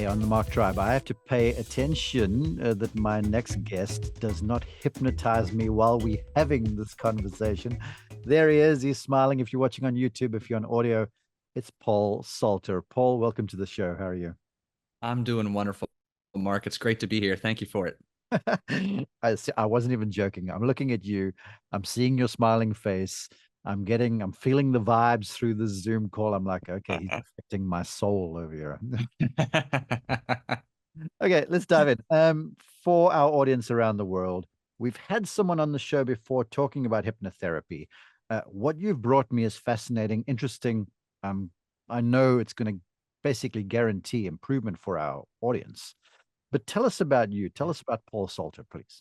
Hey, on the Mark Tribe, I have to pay attention that my next guest does not hypnotize me while we're having this conversation. There he is. He's smiling. If you're watching on YouTube, if you're on audio, it's Paul Salter. Paul, welcome to the show. How are you? I'm doing wonderful, Mark. It's great to be here. Thank you for it. I wasn't even joking. I'm looking at you. I'm seeing your smiling face. I'm feeling the vibes through the Zoom call. I'm like, okay, he's affecting my soul over here. Okay, let's dive in. For our audience around the world, we've had someone on the show before talking about hypnotherapy. What you've brought me is fascinating, interesting. Um, I know it's going to basically guarantee improvement for our audience. But tell us about you. Tell us about Paul Salter, please.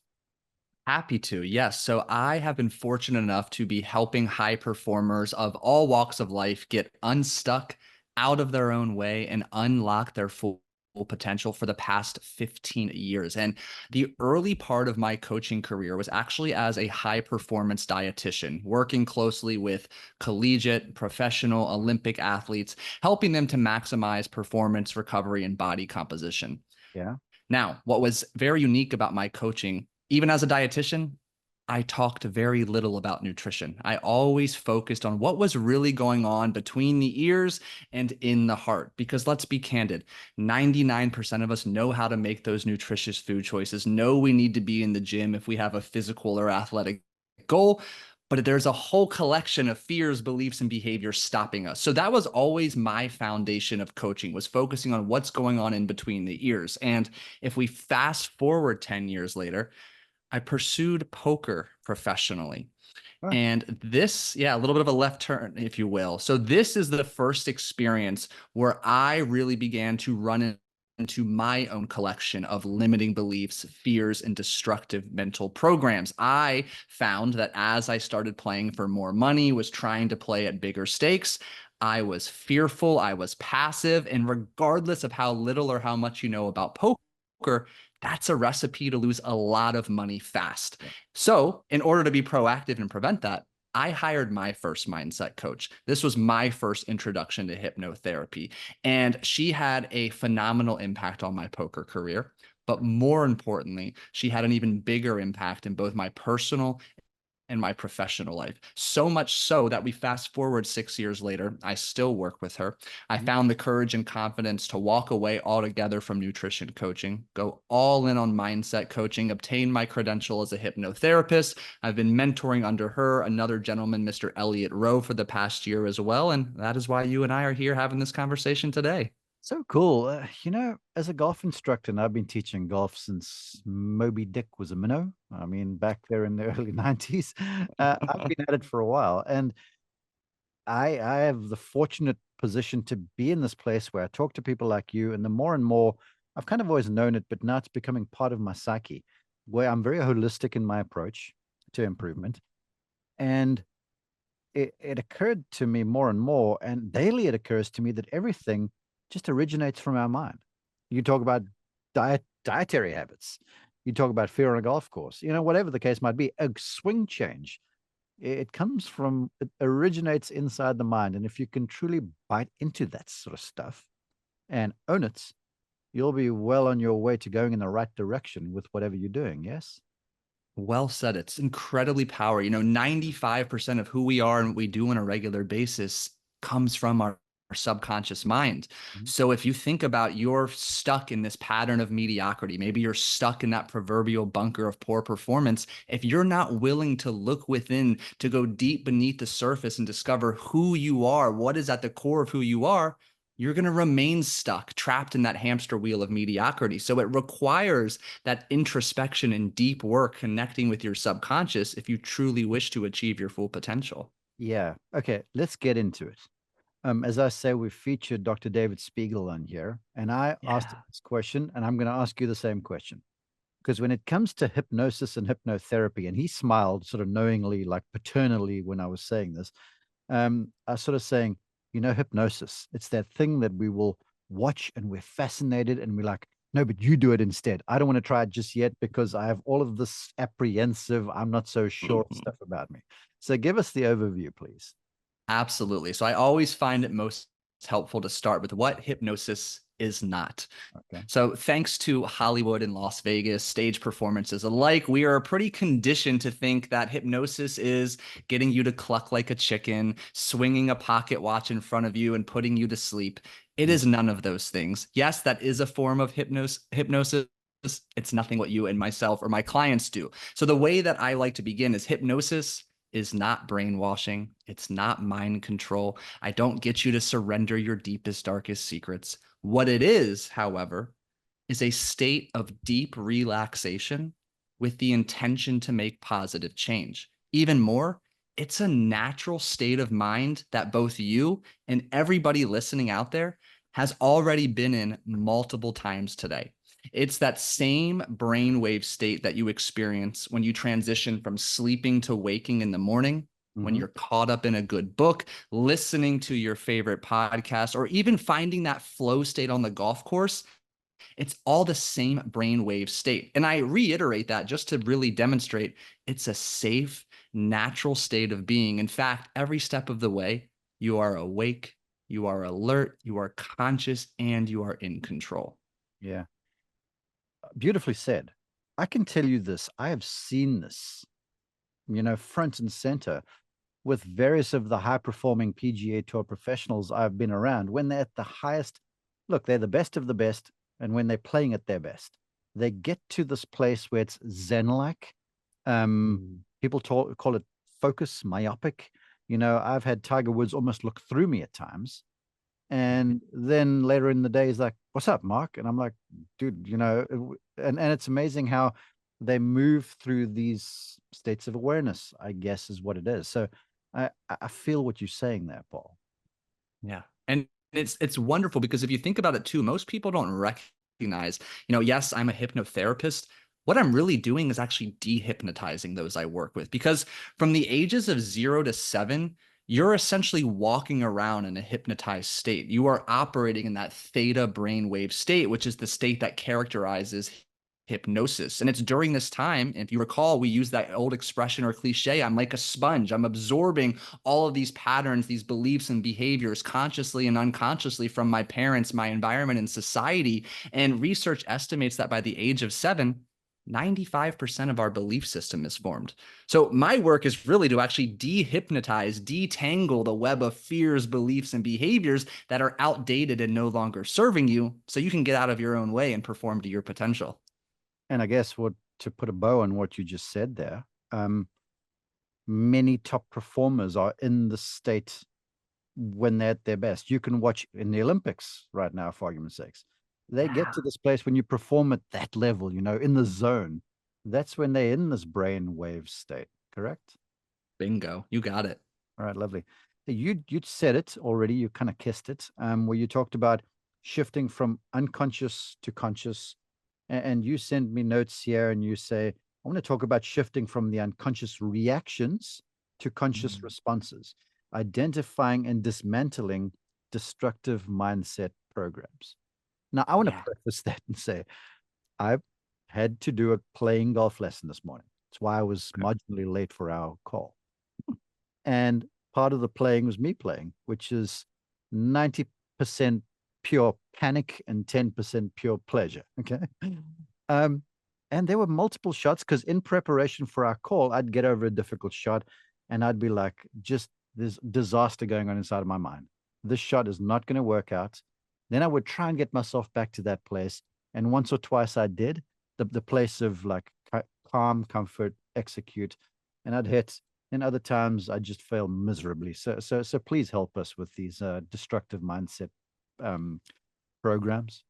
Happy to. Yes. So I have been fortunate enough to be helping high performers of all walks of life get unstuck out of their own way and unlock their full potential for the past 15 years. And the early part of my coaching career was actually as a high performance dietitian, working closely with collegiate, professional, Olympic athletes, helping them to maximize performance, recovery, and body composition. Yeah. Now, what was very unique about my coaching, even as a dietitian, I talked very little about nutrition. I always focused on what was really going on between the ears and in the heart. Because let's be candid, 99% of us know how to make those nutritious food choices, know we need to be in the gym if we have a physical or athletic goal, but there's a whole collection of fears, beliefs, and behaviors stopping us. So that was always my foundation of coaching, was focusing on what's going on in between the ears. And if we fast forward 10 years later, I pursued poker professionally. Oh, And this, yeah, a little bit of a left turn, if you will. So this is the first experience where I really began to run into my own collection of limiting beliefs, fears, and destructive mental programs. I found that as I started playing for more money, was trying to play at bigger stakes, I was fearful, I was passive, and regardless of how little or how much you know about poker, that's a recipe to lose a lot of money fast. yeah. So, in order to be proactive and prevent that, I hired my first mindset coach. This was my first introduction to hypnotherapy. And she had a phenomenal impact on my poker career. But more importantly, she had an even bigger impact in both my personal and my professional life. So much so that we fast forward 6 years later, I still work with her. I Mhm. found the courage and confidence to walk away altogether from nutrition coaching, go all in on mindset coaching, obtain my credential as a hypnotherapist. I've been mentoring under her, another gentleman, Mr. Elliot Rowe, for the past year as well. And that is why you and I are here having this conversation today. So cool. As a golf instructor, and I've been teaching golf since Moby Dick was a minnow. I mean, back there in the early 90s. I've been at it for a while. And I have the fortunate position to be in this place where I talk to people like you, and the more and more I've kind of always known it, but now it's becoming part of my psyche, where I'm very holistic in my approach to improvement. And it occurred to me more and more, and daily it occurs to me that everything just originates from our mind. You talk about dietary habits, you talk about fear on a golf course, whatever the case might be, a swing change it originates inside the mind. And if you can truly bite into that sort of stuff and own it, you'll be well on your way to going in the right direction with whatever you're doing. Yes. Well said. It's incredibly power. 95% of who we are and what we do on a regular basis comes from our subconscious mind. Mhm. So if you think about you're stuck in this pattern of mediocrity, maybe you're stuck in that proverbial bunker of poor performance. If you're not willing to look within, to go deep beneath the surface and discover who you are, what is at the core of who you are, you're going to remain stuck, trapped in that hamster wheel of mediocrity. So it requires that introspection and deep work connecting with your subconscious if you truly wish to achieve your full potential. Yeah. Okay. Let's get into it. As I say, we've featured Dr. David Spiegel on here, and I asked him Yeah. this question, and I'm going to ask you the same question. Because when it comes to hypnosis and hypnotherapy, and he smiled sort of knowingly, like paternally, when I was saying this, I was sort of saying, hypnosis, it's that thing that we will watch and we're fascinated and we're like, no, but you do it instead. I don't want to try it just yet because I have all of this apprehensive, I'm not so sure Mhm. stuff about me. So give us the overview, please. Absolutely. So I always find it most helpful to start with what hypnosis is not. Okay. So thanks to Hollywood and Las Vegas stage performances alike, we are pretty conditioned to think that hypnosis is getting you to cluck like a chicken, swinging a pocket watch in front of you and putting you to sleep. It is none of those things. Yes, that is a form of hypnosis. It's nothing what you and myself or my clients do. So the way that I like to begin is hypnosis is not brainwashing. It's not mind control. I don't get you to surrender your deepest, darkest secrets. What it is, however, is a state of deep relaxation with the intention to make positive change. Even more, it's a natural state of mind that both you and everybody listening out there has already been in multiple times today. It's that same brainwave state that you experience when you transition from sleeping to waking in the morning, when you're caught up in a good book, listening to your favorite podcast, or even finding that flow state on the golf course. It's all the same brainwave state. And I reiterate that just to really demonstrate it's a safe, natural state of being. In fact, every step of the way, you are awake, you are alert, you are conscious, and you are in control. Yeah. Beautifully said. I can tell you this. I have seen this, front and center with various of the high performing PGA Tour professionals I've been around. When they're at the highest, look, they're the best of the best. And when they're playing at their best, they get to this place where it's Zen like. People call it focus, myopic. I've had Tiger Woods almost look through me at times. And then later in the day, he's like, "What's up, Mark?" And I'm like, "Dude, and it's amazing how they move through these states of awareness, I guess is what it is. So I feel what you're saying there, Paul. Yeah. And it's wonderful because if you think about it too, most people don't recognize, yes, I'm a hypnotherapist. What I'm really doing is actually dehypnotizing those I work with, because from the ages of 0 to 7, you're essentially walking around in a hypnotized state. You are operating in that theta brainwave state, which is the state that characterizes hypnosis. And it's during this time, if you recall, we use that old expression or cliche, I'm like a sponge. I'm absorbing all of these patterns, these beliefs and behaviors consciously and unconsciously from my parents, my environment, and society. And research estimates that by the age of 7, 95% of our belief system is formed. So my work is really to actually dehypnotize, detangle the web of fears, beliefs, and behaviors that are outdated and no longer serving you, so you can get out of your own way and perform to your potential. And I guess to put a bow on what you just said there, many top performers are in the state when they're at their best. You can watch in the Olympics right now, for argument's sake. They get to this place when you perform at that level, in the zone. That's when they're in this brain wave state, correct? Bingo. You got it. All right, lovely. You'd said it already. You kind of kissed it, where you talked about shifting from unconscious to conscious. And you send me notes here and you say, I want to talk about shifting from the unconscious reactions to conscious responses, identifying and dismantling destructive mindset programs. Now, I want to preface that and say, I've had to do a playing golf lesson this morning. That's why I was marginally late for our call. And part of the playing was me playing, which is 90% pure panic and 10% pure pleasure. Okay. And there were multiple shots because in preparation for our call, I'd get over a difficult shot and I'd be like, just this disaster going on inside of my mind. This shot is not going to work out. Then I would try and get myself back to that place. And once or twice I did, the place of like calm, comfort, execute, and I'd hit. And other times I just fail miserably. So please help us with these destructive mindset programs.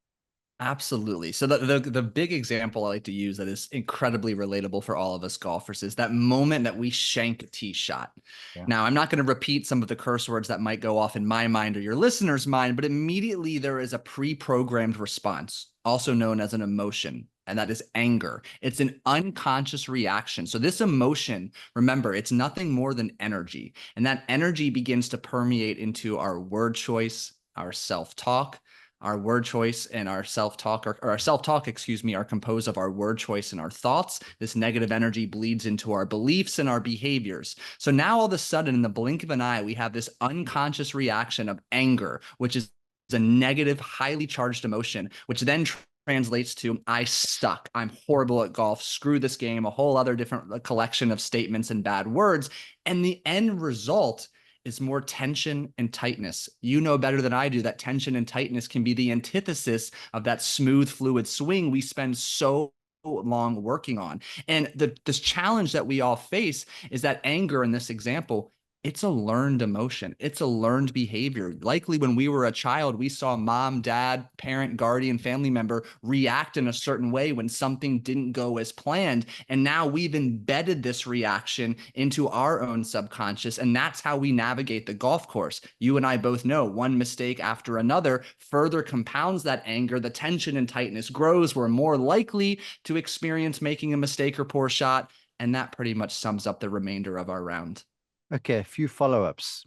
Absolutely. So the big example I like to use that is incredibly relatable for all of us golfers is that moment that we shank a tee shot. Yeah. Now, I'm not going to repeat some of the curse words that might go off in my mind or your listener's mind, but immediately there is a pre-programmed response, also known as an emotion, and that is anger. It's an unconscious reaction. So this emotion, remember, it's nothing more than energy, and that energy begins to permeate into our word choice, our self-talk. Our word choice and our self-talk, or our self-talk, are composed of our word choice and our thoughts. This negative energy bleeds into our beliefs and our behaviors. So now all of a sudden, in the blink of an eye, we have this unconscious reaction of anger, which is a negative, highly charged emotion, which then translates to I suck, I'm horrible at golf, screw this game, a whole other different collection of statements and bad words. And the end result is more tension and tightness. You know better than I do that tension and tightness can be the antithesis of that smooth, fluid swing we spend so long working on. And this challenge that we all face is that anger in this example, it's a learned emotion. It's a learned behavior. Likely when we were a child, we saw mom, dad, parent, guardian, family member react in a certain way when something didn't go as planned. And now we've embedded this reaction into our own subconscious. And that's how we navigate the golf course. You and I both know one mistake after another further compounds that anger. The tension and tightness grows. We're more likely to experience making a mistake or poor shot. And that pretty much sums up the remainder of our round. Okay, a few follow-ups.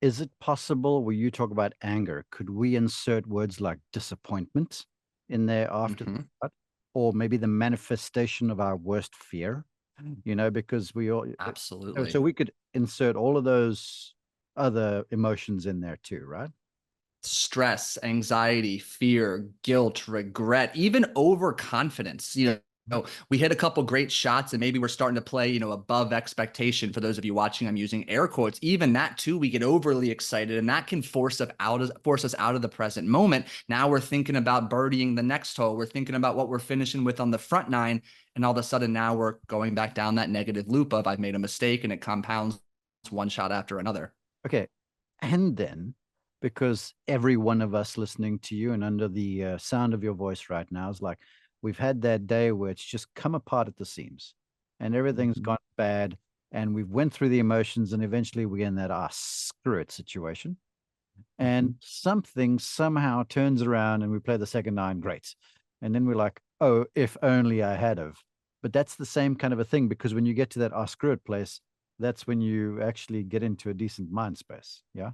Is it possible when you talk about anger, could we insert words like disappointment in there after that? Or maybe the manifestation of our worst fear, because we all, Absolutely. so we could insert all of those other emotions in there too, right? Stress, anxiety, fear, guilt, regret, even overconfidence. We hit a couple great shots and maybe we're starting to play, above expectation. For those of you watching, I'm using air quotes. Even that too, we get overly excited and that can force us out of the present moment. Now we're thinking about birdieing the next hole. We're thinking about what we're finishing with on the front nine. And all of a sudden now we're going back down that negative loop of I've made a mistake, and it compounds one shot after another. Okay. And then, because every one of us listening to you and under the sound of your voice right now is like, we've had that day where it's just come apart at the seams and everything's gone bad. And we've went through the emotions and eventually we're in that, screw it situation. And something somehow turns around and we play the second nine, great. And then we're like, oh, if only I had of. But that's the same kind of a thing, because when you get to that, screw it place, that's when you actually get into a decent mind space. Yeah.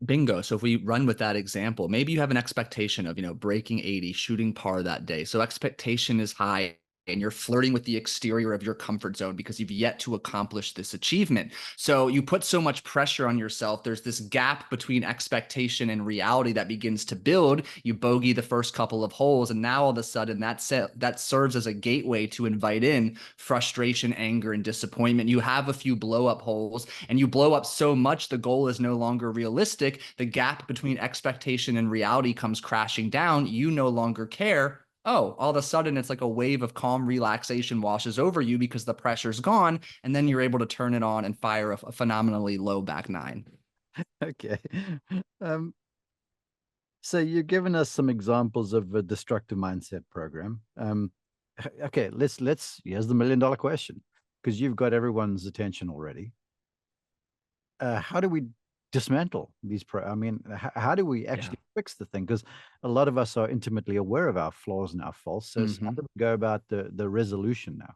Bingo. So if we run with that example, maybe you have an expectation of, breaking 80, shooting par that day. So expectation is high and you're flirting with the exterior of your comfort zone because you've yet to accomplish this achievement. So you put so much pressure on yourself. There's this gap between expectation and reality that begins to build. You bogey the first couple of holes, and now all of a sudden that serves as a gateway to invite in frustration, anger, and disappointment. You have a few blow up holes and you blow up so much the goal is no longer realistic. The gap between expectation and reality comes crashing down. You no longer care. Oh, all of a sudden it's like a wave of calm relaxation washes over you because the pressure's gone, and then you're able to turn it on and fire a phenomenally low back nine. Okay. So you've given us some examples of a destructive mindset program. Okay, here's the $1,000,000 question, because you've got everyone's attention already. How do we dismantle these how do we actually fix the thing? Because a lot of us are intimately aware of our flaws and our faults. So how do we go about the resolution now?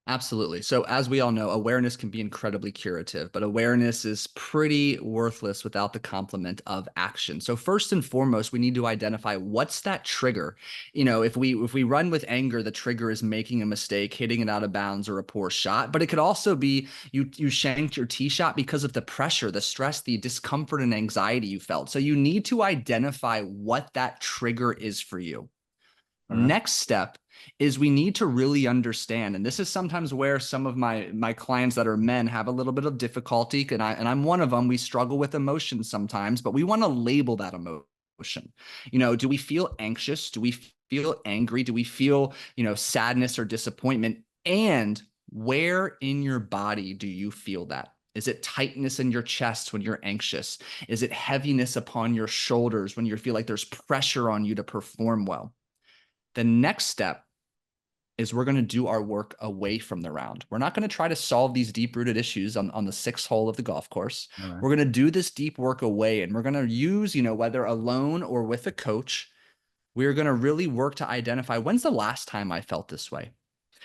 Absolutely. So as we all know, awareness can be incredibly curative, but awareness is pretty worthless without the complement of action. So first and foremost, we need to identify what's that trigger. If we run with anger, the trigger is making a mistake, hitting it out of bounds, or a poor shot. But it could also be you shanked your tee shot because of the pressure, the stress, the discomfort, and anxiety you felt. So you need to identify what that trigger is for you. Next step is we need to really understand, and this is sometimes where some of my clients that are men have a little bit of difficulty, and I'm one of them. We struggle with emotions sometimes, but we want to label that emotion. Do we feel anxious? Do we feel angry? Do we feel, sadness or disappointment? And where in your body do you feel that? Is it tightness in your chest when you're anxious? Is it heaviness upon your shoulders when you feel like there's pressure on you to perform well? The next step is we're going to do our work away from the round. We're not going to try to solve these deep-rooted issues on the sixth hole of the golf course. We're going to do this deep work away, and we're going to use, whether alone or with a coach, we're going to really work to identify, when's the last time I felt this way?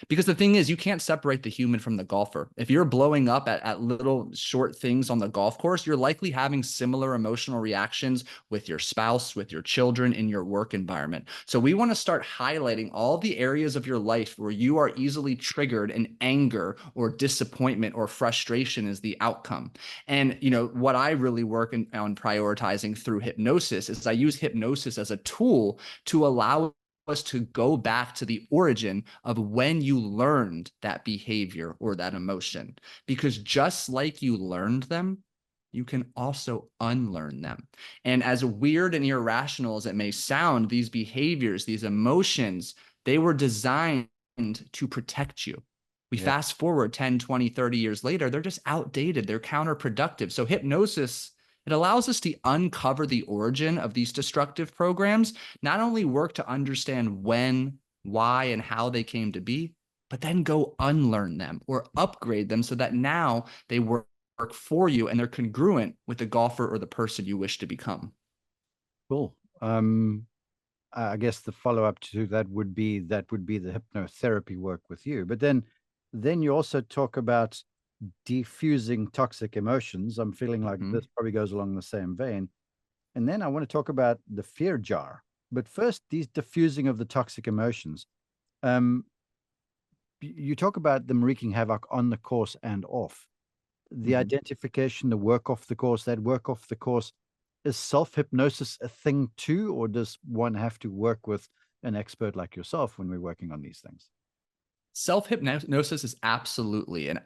Because the thing is, you can't separate the human from the golfer. If you're blowing up at little short things on the golf course, you're likely having similar emotional reactions with your spouse, with your children, in your work environment. So we want to start highlighting all the areas of your life where you are easily triggered and anger or disappointment or frustration is the outcome. And, what I really work on prioritizing through hypnosis is I use hypnosis as a tool to allow us to go back to the origin of when you learned that behavior or that emotion. Because just like you learned them, you can also unlearn them. And as weird and irrational as it may sound, these behaviors, these emotions, they were designed to protect you. We Yeah. fast forward 10, 20, 30 years later, they're just outdated. They're counterproductive. So hypnosis, it allows us to uncover the origin of these destructive programs, not only work to understand when, why, and how they came to be, but then go unlearn them or upgrade them so that now they work for you and they're congruent with the golfer or the person you wish to become. Cool. I guess the follow-up to that would be the hypnotherapy work with you. But then you also talk about defusing toxic emotions. I'm feeling like Mm-hmm. this probably goes along the same vein. And then I want to talk about the fear jar. But first, these diffusing of the toxic emotions. Um, you talk about them wreaking havoc on the course and off. The Mm-hmm. identification, the work off the course, that work off the course. Is self-hypnosis a thing too, or does one have to work with an expert like yourself when we're working on these things? Self-hypnosis is absolutely an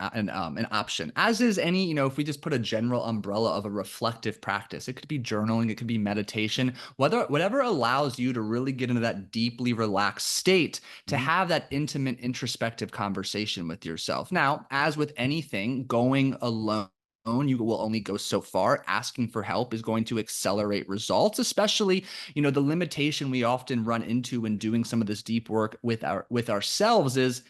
option, as is any, if we just put a general umbrella of a reflective practice. It could be journaling, it could be meditation, whatever allows you to really get into that deeply relaxed state to Mhm. have that intimate, introspective conversation with yourself. Now, as with anything, going alone, you will only go so far. Asking for help is going to accelerate results, especially, the limitation we often run into when doing some of this deep work with ourselves is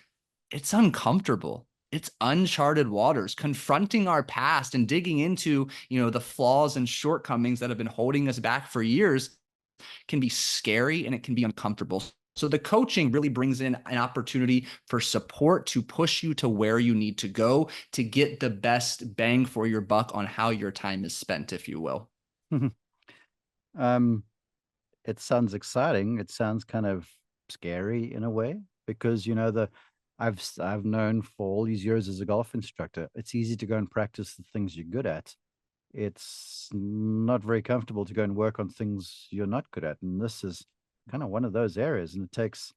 it's uncomfortable. It's uncharted waters. Confronting our past and digging into, the flaws and shortcomings that have been holding us back for years can be scary and it can be uncomfortable. So the coaching really brings in an opportunity for support to push you to where you need to go to get the best bang for your buck on how your time is spent, if you will. um, it sounds exciting. It sounds kind of scary in a way because I've known for all these years as a golf instructor, it's easy to go and practice the things you're good at. It's not very comfortable to go and work on things you're not good at, and this is kind of one of those areas. And it takes,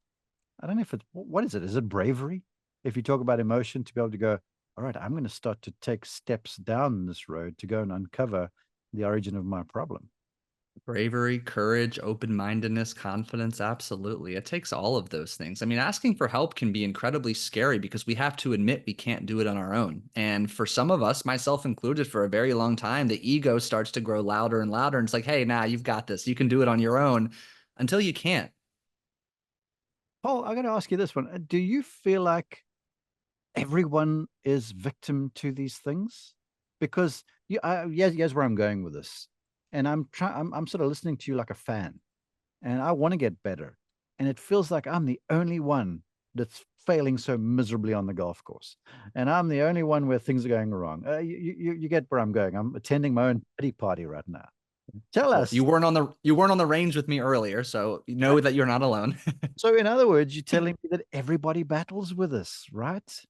I don't know if it's, what is it? Is it bravery? If you talk about emotion, to be able to go, all right, I'm going to start to take steps down this road to go and uncover the origin of my problem. Bravery, courage, open-mindedness, confidence, absolutely. It takes all of those things. I mean, asking for help can be incredibly scary because we have to admit we can't do it on our own. And for some of us, myself included, for a very long time, the ego starts to grow louder and louder. And it's like, hey, nah, you've got this. You can do it on your own until you can't. Paul, I got to ask you this one. Do you feel like everyone is victim to these things? Because here's where I'm going with this. And I'm sort of listening to you like a fan, and I want to get better. And it feels like I'm the only one that's failing so miserably on the golf course. And I'm the only one where things are going wrong. You get where I'm going. I'm attending my own pity party right now. Tell Well, us. you weren't on the range with me earlier, so you Right? know that you're not alone. So, in other words, you're telling me that everybody battles with us, right?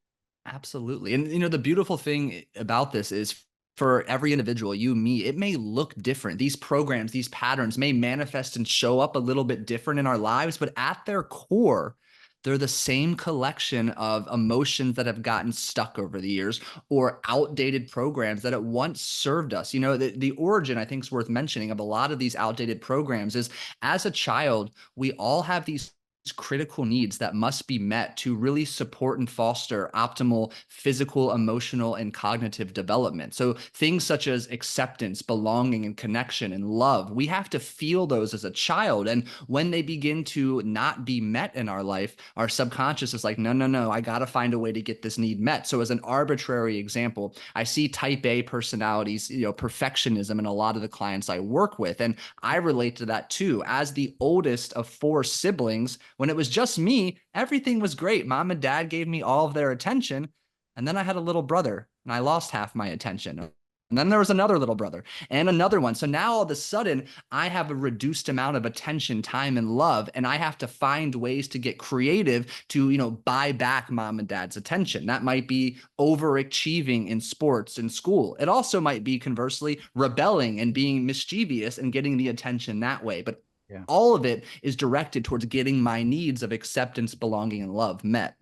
Absolutely. And the beautiful thing about this is for every individual you meet, it may look different. These programs, these patterns may manifest and show up a little bit different in our lives, but at their core, they're the same collection of emotions that have gotten stuck over the years or outdated programs that at once served us. The origin, I think, is worth mentioning of a lot of these outdated programs is as a child, we all have these critical needs that must be met to really support and foster optimal physical, emotional, and cognitive development. So things such as acceptance, belonging, and connection and love, we have to feel those as a child. And when they begin to not be met in our life, our subconscious is like, no, no, no, I got to find a way to get this need met. So as an arbitrary example, I see type A personalities, perfectionism in a lot of the clients I work with. And I relate to that too. As the oldest of four siblings, When it was just me, everything was great. Mom and dad gave me all of their attention. And then I had a little brother and I lost half my attention. And then there was another little brother and another one. So now all of a sudden, I have a reduced amount of attention, time, and love, and I have to find ways to get creative to, buy back mom and dad's attention. That might be overachieving in sports and school. It also might be conversely rebelling and being mischievous and getting the attention that way. But Yeah. all of it is directed towards getting my needs of acceptance, belonging, and love met.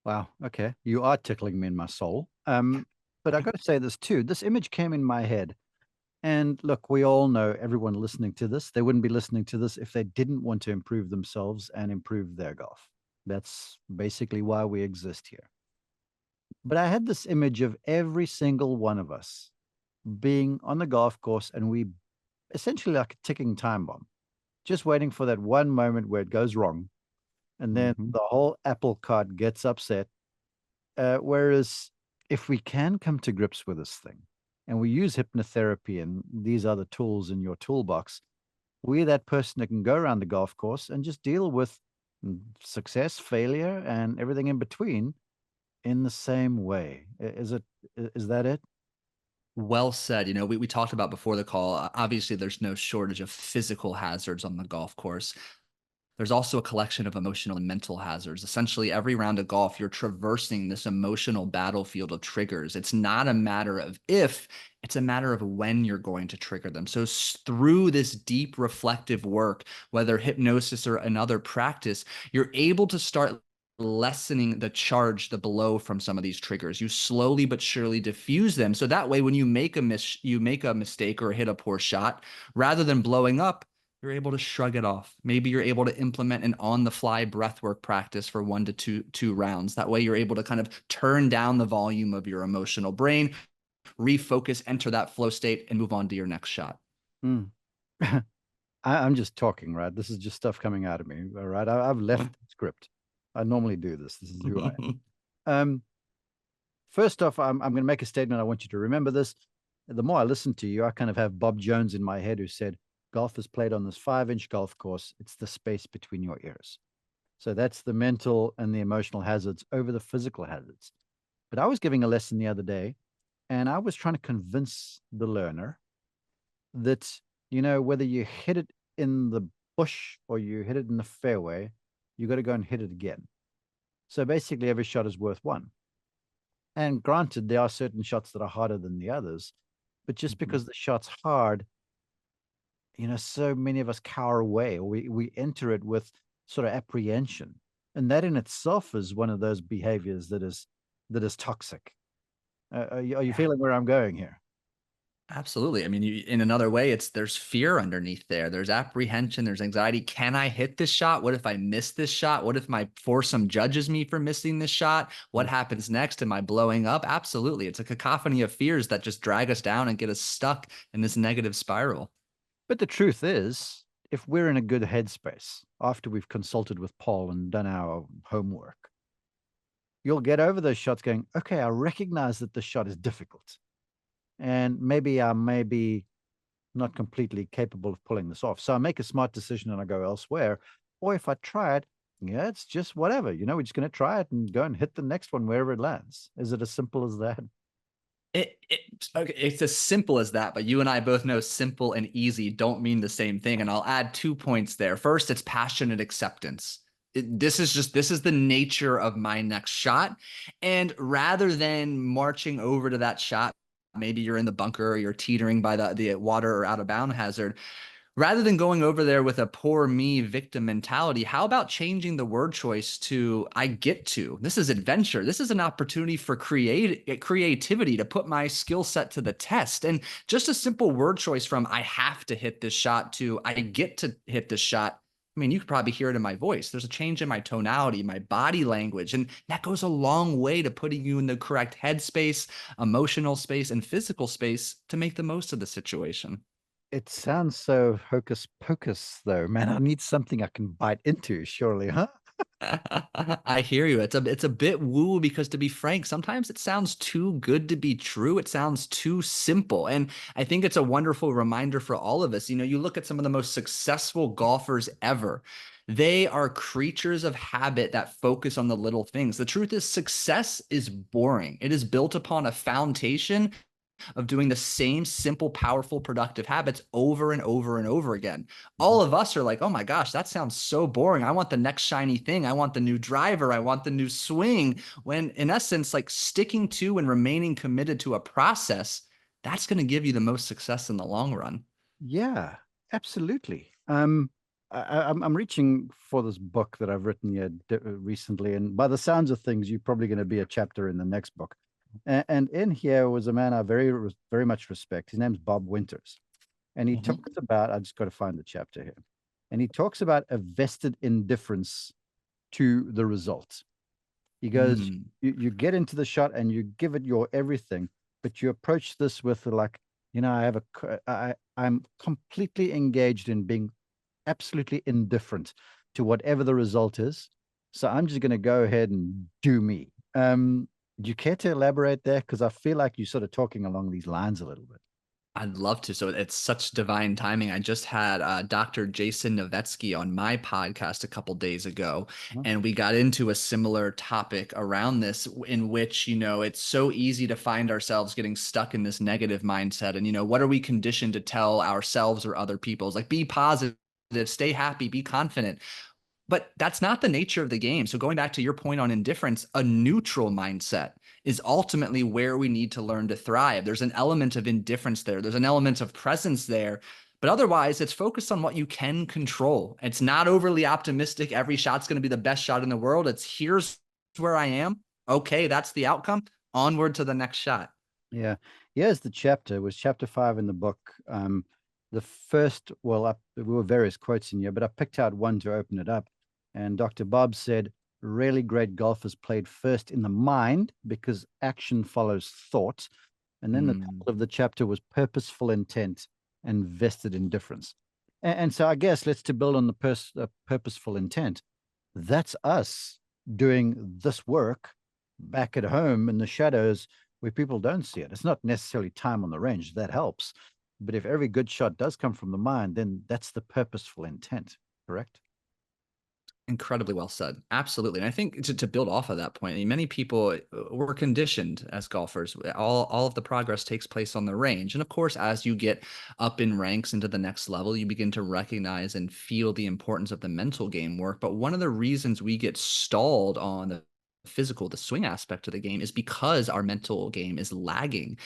Wow. Okay. You are tickling me in my soul. But I got to say this too. This image came in my head. And look, we all know, everyone listening to this, they wouldn't be listening to this if they didn't want to improve themselves and improve their golf. That's basically why we exist here. But I had this image of every single one of us being on the golf course, and we essentially like a ticking time bomb, just waiting for that one moment where it goes wrong. And then Mhm. the whole apple cart gets upset. Whereas if we can come to grips with this thing and we use hypnotherapy and these other tools in your toolbox, we're that person that can go around the golf course and just deal with success, failure, and everything in between in the same way. Is that it? Well said. We talked about before the call. Obviously, there's no shortage of physical hazards on the golf course. There's also a collection of emotional and mental hazards. Essentially, every round of golf, you're traversing this emotional battlefield of triggers. It's not a matter of if, it's a matter of when you're going to trigger them. So, through this deep reflective work, whether hypnosis or another practice, you're able to start lessening the charge, the blow from some of these triggers. You slowly but surely diffuse them. So that way, when you make a mistake or hit a poor shot, rather than blowing up, you're able to shrug it off. Maybe you're able to implement an on-the-fly breathwork practice for 1 to 2 rounds. That way you're able to kind of turn down the volume of your emotional brain, refocus, enter that flow state, and move on to your next shot. Mm. I'm just talking, right? This is just stuff coming out of me, all right? I've left the script. I normally do this. This is who I am. First off, I'm going to make a statement. I want you to remember this. The more I listen to you, I kind of have Bob Jones in my head who said, golf is played on this 5-inch golf course. It's the space between your ears. So that's the mental and the emotional hazards over the physical hazards. But I was giving a lesson the other day, and I was trying to convince the learner that, whether you hit it in the bush or you hit it in the fairway, you got to go and hit it again. So basically, every shot is worth one. And granted, there are certain shots that are harder than the others, but just because the shot's hard, so many of us cower away, or we enter it with sort of apprehension. And that in itself is one of those behaviors that is toxic. Are you Yeah. feeling where I'm going here? Absolutely. I mean, in another way, there's fear underneath there. There's apprehension. There's anxiety. Can I hit this shot? What if I miss this shot? What if my foursome judges me for missing this shot? What happens next? Am I blowing up? Absolutely. It's a cacophony of fears that just drag us down and get us stuck in this negative spiral. But the truth is, if we're in a good headspace after we've consulted with Paul and done our homework, you'll get over those shots going, okay, I recognize that the shot is difficult. And maybe I may be not completely capable of pulling this off. So I make a smart decision and I go elsewhere. Or if I try it, yeah, it's just whatever. We're just going to try it and go and hit the next one wherever it lands. Is it as simple as that? Okay, it's as simple as that, but you and I both know simple and easy don't mean the same thing. And I'll add 2 points there. First, it's passionate acceptance. This is the nature of my next shot. And rather than marching over to that shot, maybe you're in the bunker or you're teetering by the water or out of bound hazard. Rather than going over there with a poor me victim mentality, how about changing the word choice to I get to? This is adventure. This is an opportunity for creativity to put my skill set to the test. And just a simple word choice from I have to hit this shot to I get to hit this shot. I mean, you could probably hear it in my voice. There's a change in my tonality, my body language, and that goes a long way to putting you in the correct headspace, emotional space, and physical space to make the most of the situation. It sounds so hocus pocus, though. Man, I need something I can bite into, surely, huh? I hear you. It's a bit woo because to be frank, sometimes it sounds too good to be true. It sounds too simple. And I think it's a wonderful reminder for all of us. You look at some of the most successful golfers ever. They are creatures of habit that focus on the little things. The truth is, success is boring. It is built upon a foundation of doing the same simple, powerful, productive habits over and over and over again. Mhm. All of us are like, oh my gosh, that sounds so boring. I want the next shiny thing. I want the new driver. I want the new swing. When in essence, like sticking to and remaining committed to a process, that's going to give you the most success in the long run. Yeah, absolutely. I'm reaching for this book that I've written here recently, and by the sounds of things, you're probably going to be a chapter in the next book. And in here was a man I very much respect. His name's Bob Winters, and he talks about. I just got to find the chapter here, and he talks about a vested indifference to the result. He goes, Mm. you get into the shot and you give it your everything, but you approach this with like, I have I'm completely engaged in being absolutely indifferent to whatever the result is. So I'm just going to go ahead and do me. Do you care to elaborate there? Because I feel like you're sort of talking along these lines a little bit. I'd love to. So it's such divine timing. I just had Dr. Jason Novetzky on my podcast a couple days ago, Huh? and we got into a similar topic around this, in which, it's so easy to find ourselves getting stuck in this negative mindset. And, what are we conditioned to tell ourselves or other people? It's like, be positive, stay happy, be confident. But that's not the nature of the game. So going back to your point on indifference, a neutral mindset is ultimately where we need to learn to thrive. There's an element of indifference there. There's an element of presence there. But otherwise, it's focused on what you can control. It's not overly optimistic. Every shot's going to be the best shot in the world. It's here's where I am. Okay, that's the outcome. Onward to the next shot. Yeah. Here's the chapter. It was chapter 5 in the book. The first, there were various quotes in here, but I picked out one to open it up. And Dr. Bob said, really great golfers played first in the mind because action follows thought. And then the Mm. title of the chapter was Purposeful Intent and Vested Indifference. And so I guess let's to build on the purposeful intent. That's us doing this work back at home in the shadows where people don't see it. It's not necessarily time on the range that helps. But if every good shot does come from the mind, then that's the purposeful intent, correct? Incredibly well said. Absolutely. And I think to build off of that point, I mean, many people were conditioned as golfers. All of the progress takes place on the range. And of course, as you get up in ranks into the next level, you begin to recognize and feel the importance of the mental game work. But one of the reasons we get stalled on the physical, the swing aspect of the game is because our mental game is lagging.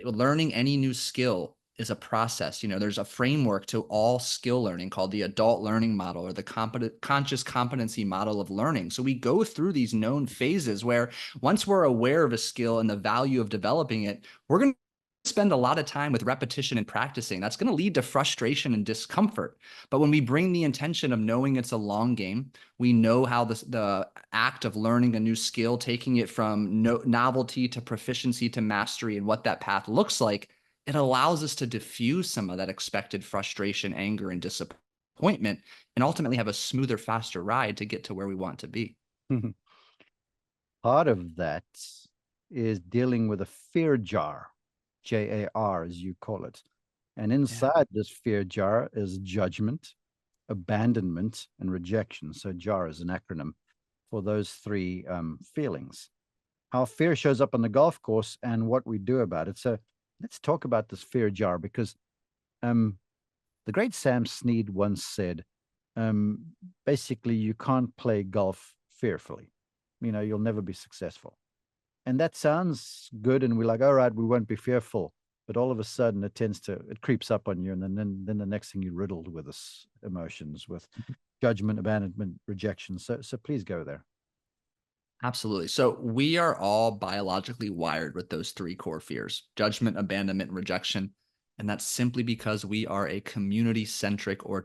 Learning any new skill is a process. There's a framework to all skill learning called the adult learning model, or the conscious competency model of learning. So we go through these known phases where once we're aware of a skill and the value of developing it, we're going to spend a lot of time with repetition and practicing. That's going to lead to frustration and discomfort. But when we bring the intention of knowing it's a long game, we know how the act of learning a new skill, taking it from novelty to proficiency to mastery, and what that path looks like, it allows us to diffuse some of that expected frustration, anger, and disappointment, and ultimately have a smoother, faster ride to get to where we want to be. Part of that is dealing with a fear jar, JAR, as you call it. And Yeah. inside this fear jar is judgment, abandonment, and rejection. So JAR is an acronym for those three feelings. How fear shows up on the golf course and what we do about it. So let's talk about this fear jar because um, the great Sam Snead once said, um, basically, you can't play golf fearfully. You'll never be successful. And that sounds good. And we're like, all right, we won't be fearful. But all of a sudden, it creeps up on you. And then the next thing you're riddled with this emotions, with judgment, abandonment, rejection. So please go there. Absolutely. So we are all biologically wired with those three core fears: judgment, abandonment, and rejection. And that's simply because we are a community centric or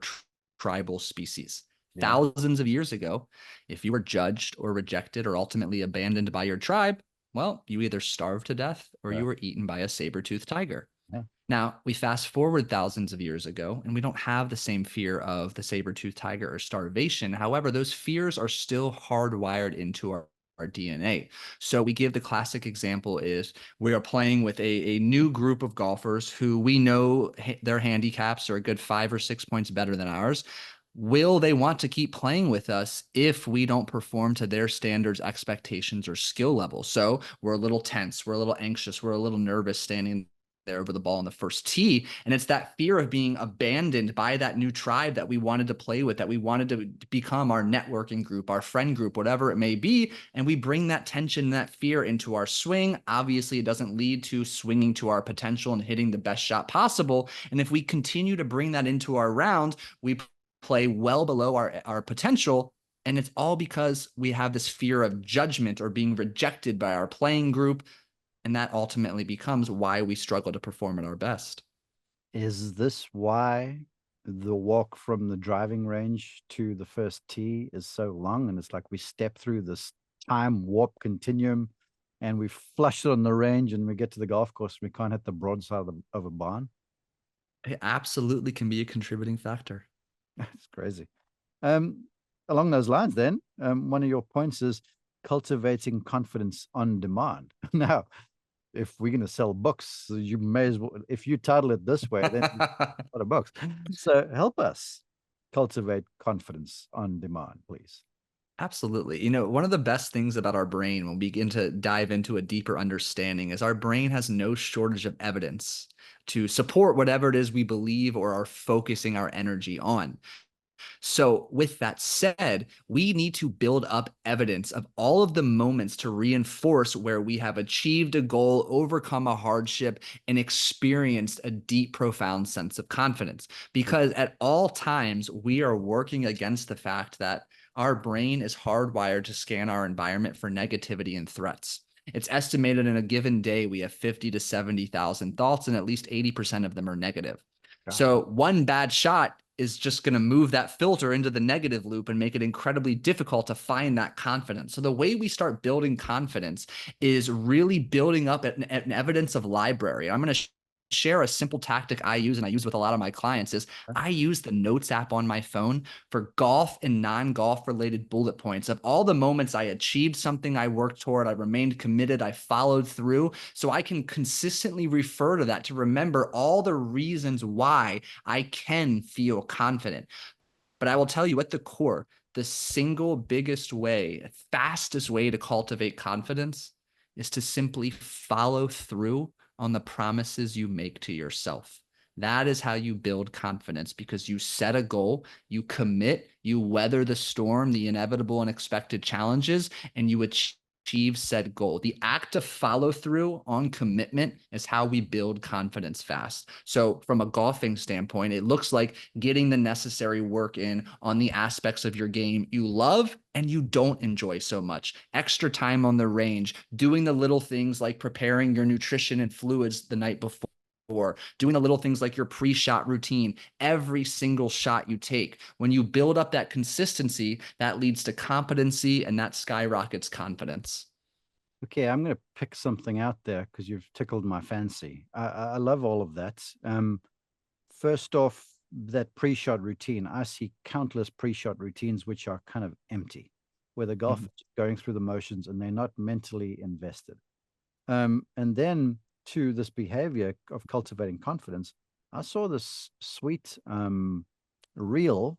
tribal species. Yeah. Thousands of years ago, if you were judged or rejected or ultimately abandoned by your tribe, well, you either starved to death or you were eaten by a saber-toothed tiger. Yeah. Now, we fast forward thousands of years ago, and we don't have the same fear of the saber-toothed tiger or starvation. However, those fears are still hardwired into our DNA. So we give the classic example is we are playing with a new group of golfers who we know their handicaps are a good 5 or 6 points better than ours. will they want to keep playing with us if we don't perform to their standards, expectations, or skill level? So we're a little tense, we're a little anxious, we're a little nervous standing there over the ball on the first tee. And it's that fear of being abandoned by that new tribe that we wanted to play with, that we wanted to become our networking group, our friend group, whatever it may be. And we bring that tension, that fear into our swing. Obviously, it doesn't lead to swinging to our potential and hitting the best shot possible. And if we continue to bring that into our round, we play well below our potential. And it's all because we have this fear of judgment or being rejected by our playing group. And that ultimately becomes why we struggle to perform at our best. Is this why the walk from the driving range to the first tee is so long? And it's like we step through this time warp continuum and we flush it on the range and we get to the golf course and we can't hit the broadside of a barn. It absolutely can be a contributing factor. It's crazy. Along those lines, then, one of your points is cultivating confidence on demand. Now, if we're going to sell books, you may as well, if you title it this way, then a lot of books. So help us cultivate confidence on demand, please. Absolutely. You know, one of the best things about our brain when we begin to dive into a deeper understanding is our brain has no shortage of evidence to support whatever it is we believe or are focusing our energy on. So, with that said, we need to build up evidence of all of the moments to reinforce where we have achieved a goal, overcome a hardship, and experienced a deep, profound sense of confidence. Because at all times, we are working against the fact that our brain is hardwired to scan our environment for negativity and threats. It's estimated in a given day we have 50 to 70,000 thoughts, and at least 80% of them are negative. So one bad shot is just going to move that filter into the negative loop and make it incredibly difficult to find that confidence. So the way we start building confidence is really building up an evidence of library. I'm going to share a simple tactic I use, and I use with a lot of my clients, is I use the Notes app on my phone for golf and non-golf related bullet points of all the moments I achieved something I worked toward, I remained committed, I followed through, so I can consistently refer to that to remember all the reasons why I can feel confident. But I will tell you, at the core, the single biggest way, fastest way to cultivate confidence is to simply follow through on the promises you make to yourself. That is how you build confidence, because you set a goal, you commit, you weather the storm, the inevitable and expected challenges, and you achieve said goal. The act of follow through on commitment is how we build confidence fast. So from a golfing standpoint, it looks like getting the necessary work in on the aspects of your game you love and you don't enjoy so much. Extra time on the range, doing the little things like preparing your nutrition and fluids the night before, or doing the little things like your pre-shot routine, every single shot you take. When you build up that consistency, that leads to competency, and that skyrockets confidence. Okay, I'm going to pick something out there because you've tickled my fancy. I love all of that. First off, that pre-shot routine, I see countless pre-shot routines which are kind of empty, where the golfer is going through the motions and they're not mentally invested. And then to this behavior of cultivating confidence, I saw this sweet reel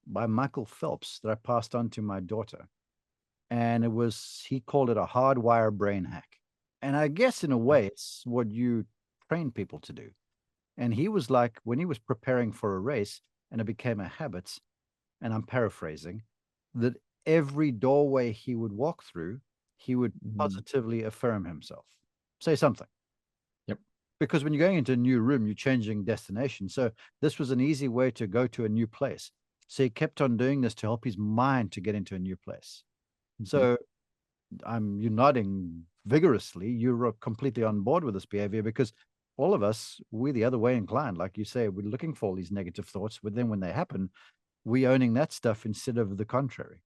by Michael Phelps that I passed on to my daughter. And he called it a hardwire brain hack. And I guess in a way, it's what you train people to do. And he was like, when he was preparing for a race and it became a habit, and I'm paraphrasing, that every doorway he would walk through, he would positively affirm himself, say something. Yep. Because when you're going into a new room, you're changing destination. So this was an easy way to go to a new place. So he kept on doing this to help his mind to get into a new place. So you're nodding vigorously. You're completely on board with this behavior, because all of us, we're the other way inclined. Like you say, we're looking for all these negative thoughts, but then when they happen, we owning that stuff instead of the contrary.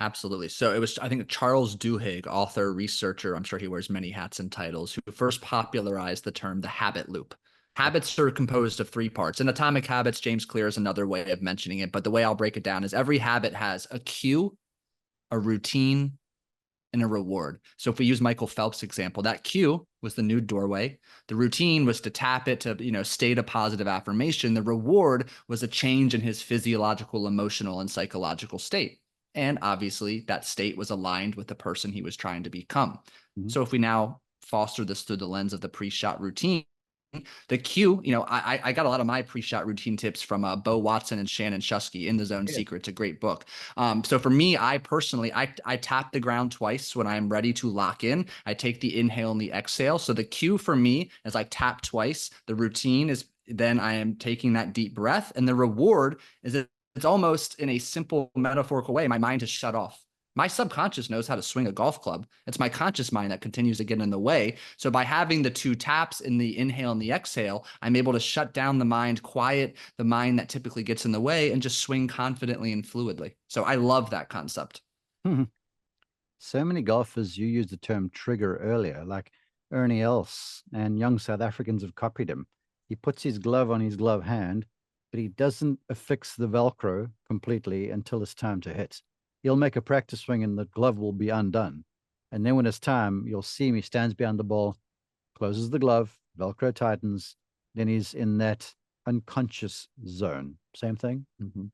Absolutely. So it was, I think, Charles Duhigg, author, researcher, I'm sure he wears many hats and titles, who first popularized the term the habit loop. Habits are composed of three parts. And Atomic Habits, James Clear, is another way of mentioning it. But the way I'll break it down is every habit has a cue, a routine, and a reward. So if we use Michael Phelps' example, that cue was the nude doorway. The routine was to tap it to, state a positive affirmation. The reward was a change in his physiological, emotional, and psychological state. And obviously, that state was aligned with the person he was trying to become. Mhm. So if we now foster this through the lens of the pre-shot routine, the cue, I got a lot of my pre-shot routine tips from Bo Watson and Shannon Shusky in The Zone Yeah. Secret. It's a great book. So for me, I personally, I tap the ground twice when I'm ready to lock in. I take the inhale and the exhale. So the cue for me is I tap twice. The routine is then I am taking that deep breath. And the reward is that it's almost in a simple metaphorical way. My mind has shut off. My subconscious knows how to swing a golf club. It's my conscious mind that continues to get in the way. So by having the two taps in the inhale and the exhale, I'm able to shut down the mind, quiet the mind that typically gets in the way, and just swing confidently and fluidly. So I love that concept. So many golfers, you used the term trigger earlier, like Ernie Els and young South Africans have copied him. He puts his glove on his glove hand, but he doesn't affix the Velcro completely until it's time to hit. He'll make a practice swing and the glove will be undone. And then when it's time, you'll see him, he stands behind the ball, closes the glove, Velcro tightens, then he's in that unconscious zone. Same thing. Mm-hmm.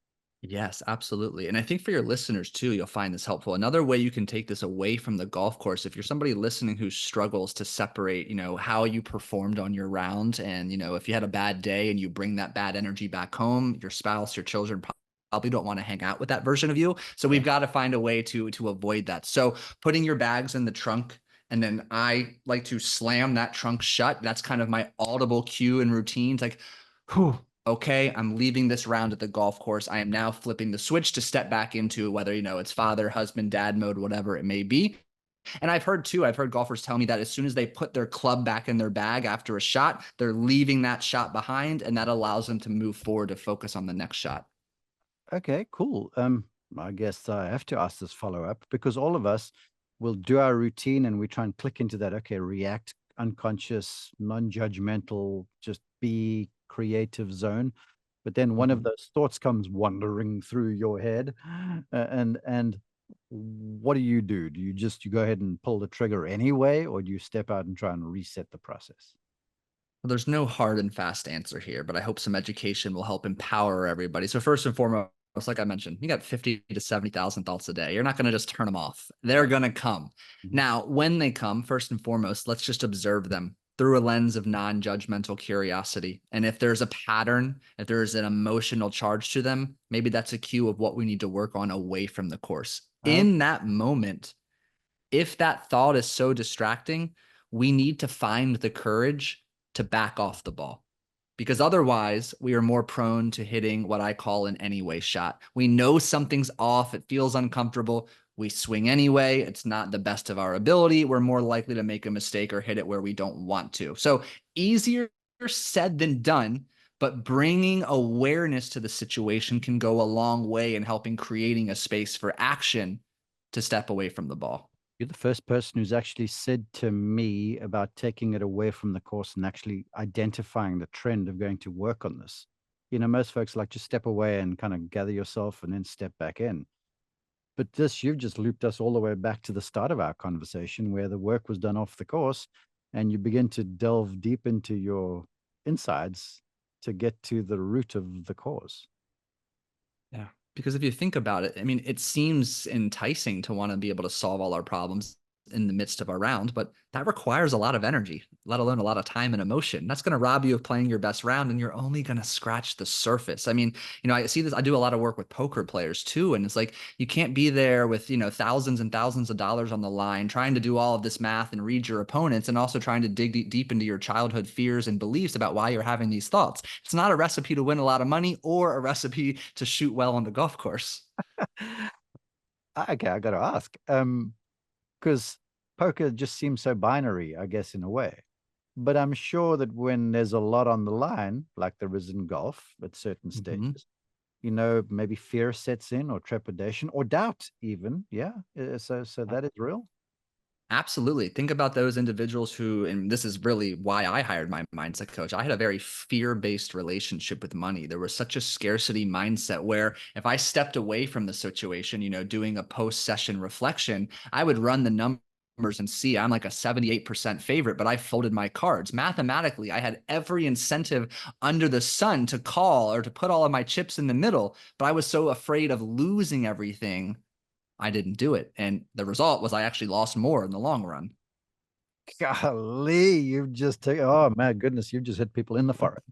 Yes, absolutely. And I think for your listeners too, you'll find this helpful. Another way you can take this away from the golf course, if you're somebody listening who struggles to separate, how you performed on your round, and, if you had a bad day and you bring that bad energy back home, your spouse, your children probably don't want to hang out with that version of you. So we've got to find a way to avoid that. So putting your bags in the trunk, and then I like to slam that trunk shut. That's kind of my audible cue and routines. Like, whew, okay, I'm leaving this round at the golf course. I am now flipping the switch to step back into whether, it's father, husband, dad mode, whatever it may be. And I've heard golfers tell me that as soon as they put their club back in their bag after a shot, they're leaving that shot behind, and that allows them to move forward to focus on the next shot. Okay, cool. I guess I have to ask this follow up because all of us will do our routine and we try and click into that. Okay, react, unconscious, non judgmental, just be creative zone. But then one of those thoughts comes wandering through your head. And what do? Do you go ahead and pull the trigger anyway, or do you step out and try and reset the process? Well, there's no hard and fast answer here, but I hope some education will help empower everybody. So first and foremost, like I mentioned, you got 50 to 70,000 thoughts a day. You're not going to just turn them off. They're going to come. Mhm. Now, when they come, first and foremost, let's just observe them through a lens of non-judgmental curiosity. And if there's a pattern, if there's an emotional charge to them, maybe that's a cue of what we need to work on away from the course. Oh, In that moment, if that thought is so distracting, we need to find the courage to back off the ball, because otherwise we are more prone to hitting what I call an anyway shot. We know something's off. It feels uncomfortable. We swing anyway. It's not the best of our ability. We're more likely to make a mistake or hit it where we don't want to. So easier said than done, but bringing awareness to the situation can go a long way in helping creating a space for action to step away from the ball. you're the first person who's actually said to me about taking it away from the course and actually identifying the trend of going to work on this. Most folks like just step away and kind of gather yourself and then step back in. But you've just looped us all the way back to the start of our conversation where the work was done off the course and you begin to delve deep into your insides to get to the root of the cause. Yeah. Because if you think about it, I mean, it seems enticing to want to be able to solve all our problems in the midst of our round, but that requires a lot of energy, let alone a lot of time and emotion. That's going to rob you of playing your best round, and you're only going to scratch the surface. I mean, I see this, I do a lot of work with poker players too. And it's like, you can't be there with, thousands and thousands of dollars on the line, trying to do all of this math and read your opponents, and also trying to dig deep into your childhood fears and beliefs about why you're having these thoughts. It's not a recipe to win a lot of money or a recipe to shoot well on the golf course. Okay, I got to ask. Because poker just seems so binary, I guess, in a way. But I'm sure that when there's a lot on the line, like there is in golf at certain Mhm. stages, maybe fear sets in or trepidation or doubt even. Yeah. So that is real. Absolutely. Think about those individuals who, and this is really why I hired my mindset coach. I had a very fear-based relationship with money. There was such a scarcity mindset where if I stepped away from the situation, doing a post-session reflection, I would run the numbers and see I'm like a 78% favorite, but I folded my cards. Mathematically, I had every incentive under the sun to call or to put all of my chips in the middle, but I was so afraid of losing everything I didn't do it. And the result was I actually lost more in the long run. Golly, you've just taken, oh my goodness, you've just hit people in the forehead.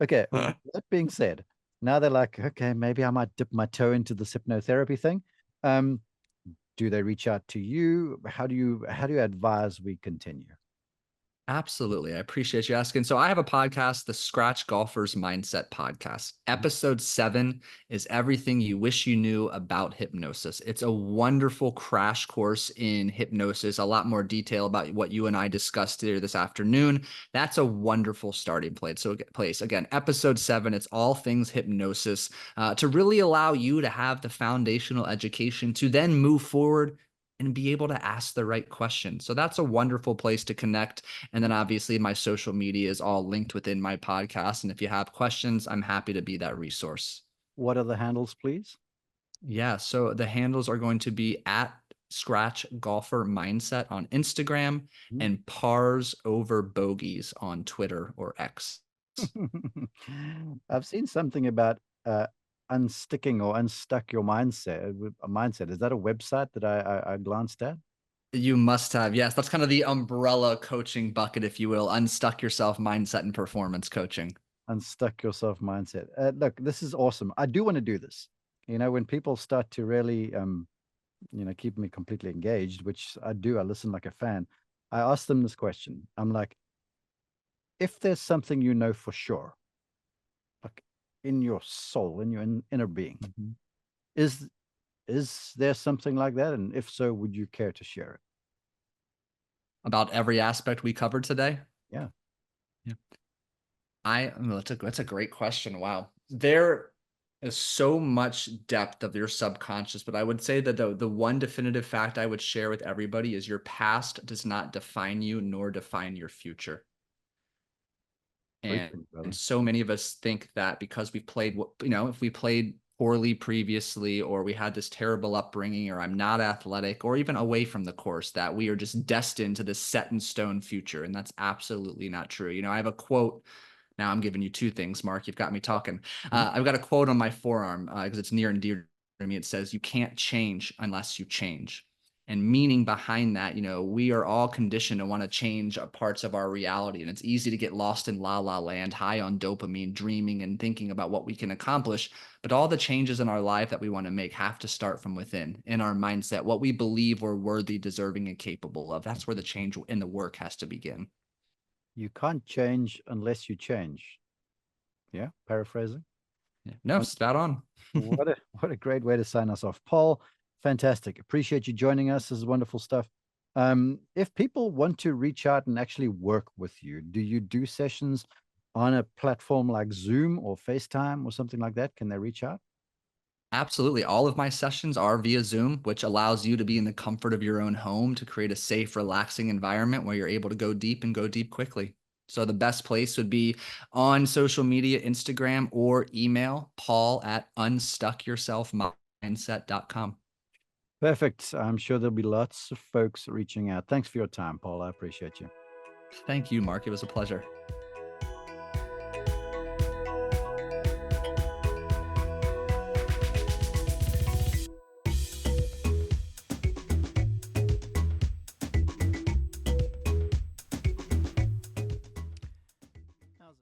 Okay, that being said, now they're like, okay, maybe I might dip my toe into this hypnotherapy thing. Um, do they reach out to you? How do you advise we continue? Absolutely. I appreciate you asking. So, I have a podcast, the Scratch Golfer's Mindset Podcast. Episode 7 is everything you wish you knew about hypnosis. It's a wonderful crash course in hypnosis, a lot more detail about what you and I discussed here this afternoon. That's a wonderful starting place. So, again, episode 7, it's all things hypnosis to really allow you to have the foundational education to then move forward and be able to ask the right questions. So that's a wonderful place to connect. And then obviously my social media is all linked within my podcast. And if you have questions, I'm happy to be that resource. What are the handles, please? Yeah. So the handles are going to be at Scratch Golfer Mindset on Instagram and Pars Over Bogeys on Twitter or X. I've seen something about unsticking or unstuck your mindset. A mindset. Is that a website that I glanced at? You must have. Yes. That's kind of the umbrella coaching bucket, if you will. Unstuck yourself mindset and performance coaching. Unstuck yourself mindset. Look, this is awesome. I do want to do this. When people start to really, keep me completely engaged, which I do, I listen like a fan. I ask them this question. I'm like, if there's something you know for sure, like in your soul, in your inner being, Mhm. is there something like that? And if so, would you care to share it? About every aspect we covered today. Yeah. Yeah. That's a great question. Wow. There is so much depth of your subconscious, but I would say that the one definitive fact I would share with everybody is your past does not define you nor define your future. And, Preaching, and brother. so many of us think that because we played, if we played poorly previously, or we had this terrible upbringing, or I'm not athletic, or even away from the course, that we are just destined to this set in stone future. And that's absolutely not true. I have a quote. Now I'm giving you two things, Mark. You've got me talking. I've got a quote on my forearm because it's near and dear to me. It says, "You can't change unless you change." And meaning behind that, we are all conditioned to want to change parts of our reality. And it's easy to get lost in la la land, high on dopamine, dreaming and thinking about what we can accomplish. But all the changes in our life that we want to make have to start from within, in our mindset, what we believe we're worthy, deserving, and capable of. That's where the change in the work has to begin. You can't change unless you change. Yeah, paraphrasing. Yeah. No, spot on. What a great way to sign us off, Paul. Fantastic. Appreciate you joining us. This is wonderful stuff. If people want to reach out and actually work with you, do you do sessions on a platform like Zoom or FaceTime or something like that? Can they reach out? Absolutely. All of my sessions are via Zoom, which allows you to be in the comfort of your own home to create a safe, relaxing environment where you're able to go deep and go deep quickly. So the best place would be on social media, Instagram, or email Paul at unstuckyourselfmindset.com. Perfect. I'm sure there'll be lots of folks reaching out. Thanks for your time, Paul. I appreciate you. Thank you, Mark. It was a pleasure.